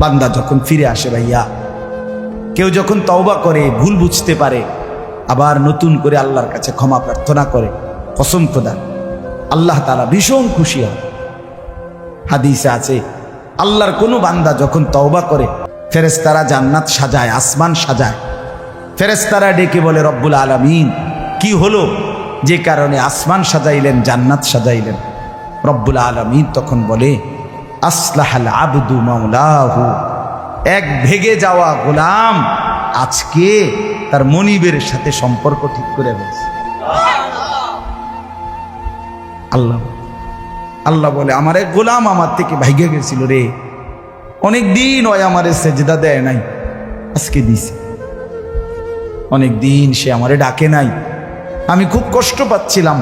বান্দা যখন ফিরে আসে ভাইয়া, কেউ যখন তওবা করে, ভুল বুঝতে পারে, আবার নতুন করে আল্লাহর কাছে ক্ষমা প্রার্থনা করে, কসম খোদা আল্লাহ তাআলা ভীষণ খুশি হয়। হাদিসে আছে আল্লাহর কোনো বান্দা যখন তওবা করে, ফেরেশতারা জান্নাত সাজায়, আসমান সাজায়। ফেরেশতারা ডেকে বলে, রব্বুল আলামিন কি হলো যে কারণে আসমান সাজাইলেন, জান্নাত সাজাইলেন? রব্বুল আলামিন তখন বলে, আসলাহাল আবদু মাওলাহু, এক ভেগে যাওয়া গোলাম আজকে তার মনিবের সাথে সম্পর্ক ঠিক করে ফেলছে। আল্লাহ আল্লাহ বলে, আমার এক গোলাম আমার থেকে ভাইগে গেছিল রে, অনেক দিন ওই আমারে সেজদা দেয় নাই, আজকে দিছে। অনেক দিন সে আমারে ডাকে নাই, আমি খুব কষ্ট পাচ্ছিলাম।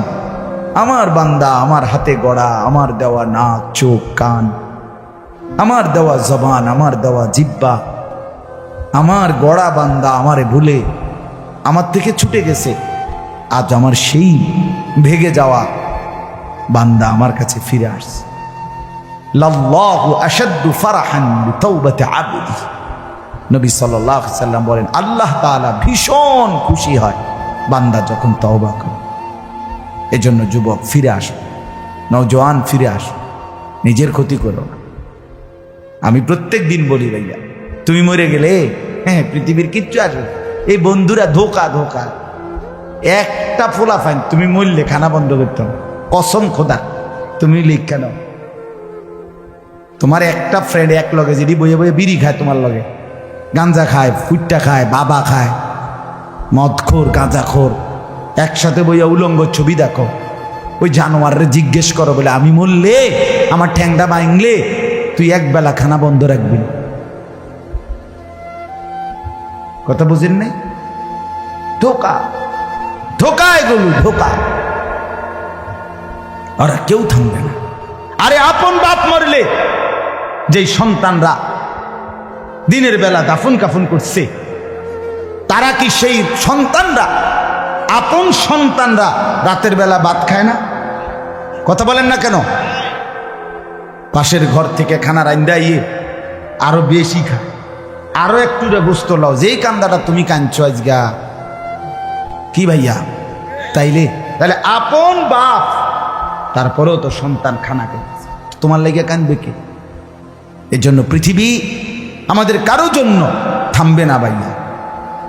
আমার বান্দা আমার হাতে গড়া, আমার দেওয়া নাক, চোখ, কান, আমার দেওয়া জবান, আমার দেওয়া জিহ্বা, আমার গড়া বান্দা আমারে ভুলে আমার থেকে ছুটে গেছে। আজ আমার সেই ভেগে যাওয়া বান্দা আমার কাছে ফিরে আসছে। লাল্লাহু আশাদ্দু ফারাহান বিতাওবাতি আবদি, নবী সাল্লাল্লাহু আলাইহি সাল্লাম বলেন, আল্লাহ তাআলা ভীষণ খুশি হয় বান্দা যখন তওবা করে। এজন্য যুবক ফিরে আসো, নওজোয়ান ফিরে আসো, নিজের ক্ষতি করো না। আমি প্রত্যেক দিন বলি ভাইয়া, তুমি মরে গেলে হ্যাঁ পৃথিবীর কিচ্ছু আসবে, এই বন্ধুরা ধোকা ধোকা। একটা ফোলা ফাইন তুমি মরলে খানা বন্ধ করতে হবে, কসম খোদা তুমি লিখা নাও। তোমার একটা ফ্রেন্ড এক লগে যদি বইয়ে বইয়ে বিড়ি খায়, তোমার লগে গাঞ্জা খায়, ফুটটা খায়, বাবা খায়, মদখোর, গাঁজাখোর, একসাথে বইয়া উলঙ্গ ছবি দেখো, ওই জানোয়ারের জিজ্ঞেস করো বলে, আমি মরলে আমার ঠ্যাংটা ভাঙলে তুই এক বেলা খানা বন্ধ রাখবি। কথা বুঝেন নাই? ধোকা ধোকা, এগুলো ধোকা। ওরা কেউ থামবে না। আরে আপন বাপ মরলে যেই সন্তানরা দিনের বেলা দাফন কাফন করছে, তারা কি সেই সন্তানরা, আপন সন্তানরা রাতের বেলা ভাত খায় না? কথা বলেন না কেন? পাশের ঘর থেকে খানা রাইন্দা ইয়ে আরো বেশি খায়, আরো একটু গোস্ত লাও, যেই কান্দাটা তুমি কাঁদছো আজগা। কি ভাইয়া? তাইলে তাহলে আপন বাপ, তারপরেও তো সন্তান খানা খাচ্ছে, তোমার লেগে কাঁদবে কে? এর জন্য পৃথিবী আমাদের কারো জন্য থামবে না ভাইয়া,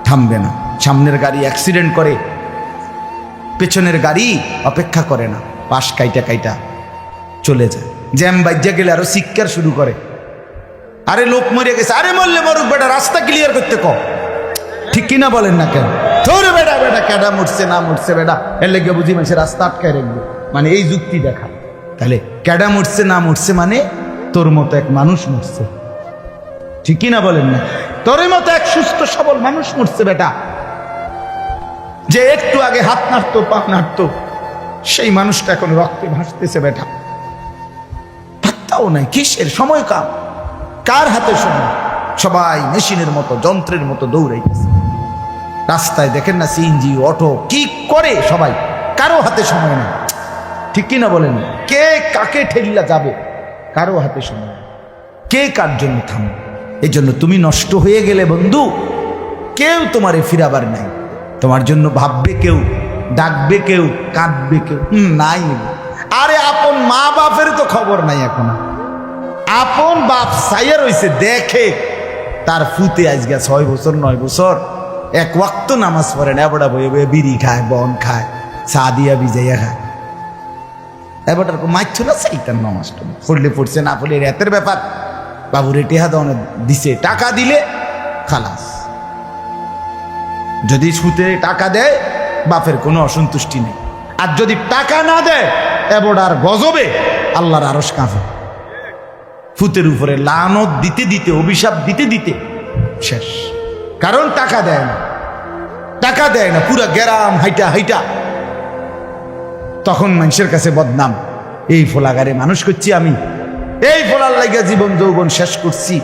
থামবে না। সামনের গাড়ি অ্যাক্সিডেন্ট করে, পেছনের গাড়ি অপেক্ষা করে না, পাশ কাইটা কাইটা চলে যায়। জ্যাম বাজ্যা গেলে আরো চিৎকার শুরু করে, আরে লোক মরে গেছে, আরে মরলে মরুক বেটা, রাস্তা ক্লিয়ার করতে কও। ঠিক কিনা বলেন না কেন? তোর বেটা বেটা কেডা মরছে না মরছে বেটা, এর লেগে বুঝি মানুষের রাস্তা আটকায় রাখবে, মানে এই যুক্তি দেখা। তাহলে কেডা মরছে না মরছে মানে তোর মতো এক মানুষ মরছে। ঠিক কিনা বলেন না? তোর মতো এক সুস্থ সবল মানুষ মরছে বেটা, যে একটু আগে হাত নাড়তো, পা নাড়তো, সেই মানুষটা এখন রক্তে ভাসতেছে বেটা। পাত্তাও নাই, কিসের সময়? কার হাতে সময়? সবাই মেশিনের মতো, যন্ত্রের মতো দৌড়াইতেছে। রাস্তায় দেখেন না সিএনজি, অটো কি করে সবাই, কারো হাতে সময় নেই। ঠিক কিনা বলেন? কে কাকে ঠেলিলা যাবে, কারো হাতে সময় নেই। কে কার জন্য থামবে? এই জন্য তুমি নষ্ট হয়ে গেলে বন্ধু, কেউ তোমারে ফিরাবার নাই। তোমার জন্য ভাববে কেউ, ডাকবে কেউ, কাঁদবে কেউ নাই। আরে আপন মা বাপের তো খবর নাই এখন। আপন বাপ সাইয়া রইছে, দেখে তার ফুতে আজকে 6 বছর 9 বছর এক ওয়াক্ত নামাজ পড়ে না, এবড়া বয়ে বয়ে বিড়ি খায়, বন খায়, চা দিয়া ভিজাইয়া খায়। এবারটার মাইছ না সেইটার নামাজটা পড়লে পড়ছে, না পড়লে রাতের ব্যাপার। বাবুরে টেহা দেওয়া দিছে, টাকা দিলে খালাস। যদি সুতে টাকা দেয় বাপের কোনো অসন্তুষ্টি নেই, আর যদি টাকা না দেয় এবড়ার গজবে আল্লাহর আরশ কাঁপে। ফুতের উপরে লানত দিতে দিতে, অভিশাপ দিতে দিতে শেষ। কারণ টাকা দেয় না, টাকা দেয় না, পুরা গ্রাম হাইটা হাইটা তখন মানুষের কাছে বদনাম। এই ফোলাগারে মানুষ করছি আমি, এই ফোলার লাগিয়া জীবন যৌবন শেষ করছি,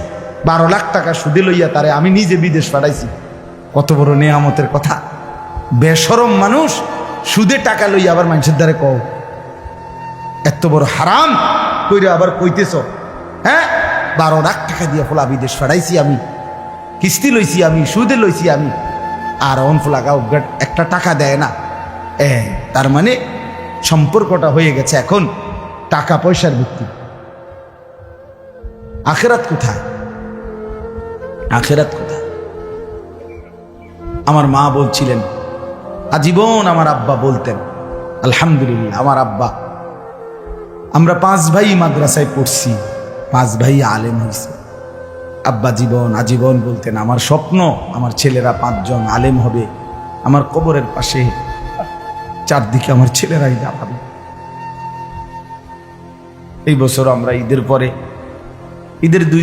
12 লাখ টাকা সুদে লইয়া তারে আমি নিজে বিদেশ পাঠাইছি। কত বড় নেয়ামতের কথা! বেশরম মানুষ সুদে টাকা লইয়া আবার মানুষের দ্বারে কও, এত বড় হারাম কইরা আবার কইতেছ। হ্যাঁ, 12 লাখ টাকা দিয়ে ফোলা বিদেশ ফাড়াইছি আমি, কিস্তি লইছি আমি, সুদে লইছি আমি, আর অন ফোলাগা একটা টাকা দেয় না। তার মানে সম্পর্কটা হয়ে গেছে এখন টাকা পয়সার ভিত্তি। আখেরাত কোথায়? আখেরাত কোথায়? আমার মা বলছিলেন, আজীবন আমার আব্বা বলতেন, আলহামদুলিল্লাহ আমার আব্বা, আমরা 5 ভাই মাদ্রাসায় পড়ছি, 5 ভাই আলেম হয়েছে। আব্বা আজীবন বলতেন, আমার স্বপ্ন আমার ছেলেরা 5 জন আলেম হবে, আমার কবরের পাশে চারদিকে আমার ছেলেরাই দাঁড়াবে। এই বছর আমরা ঈদের পরে, ঈদের 2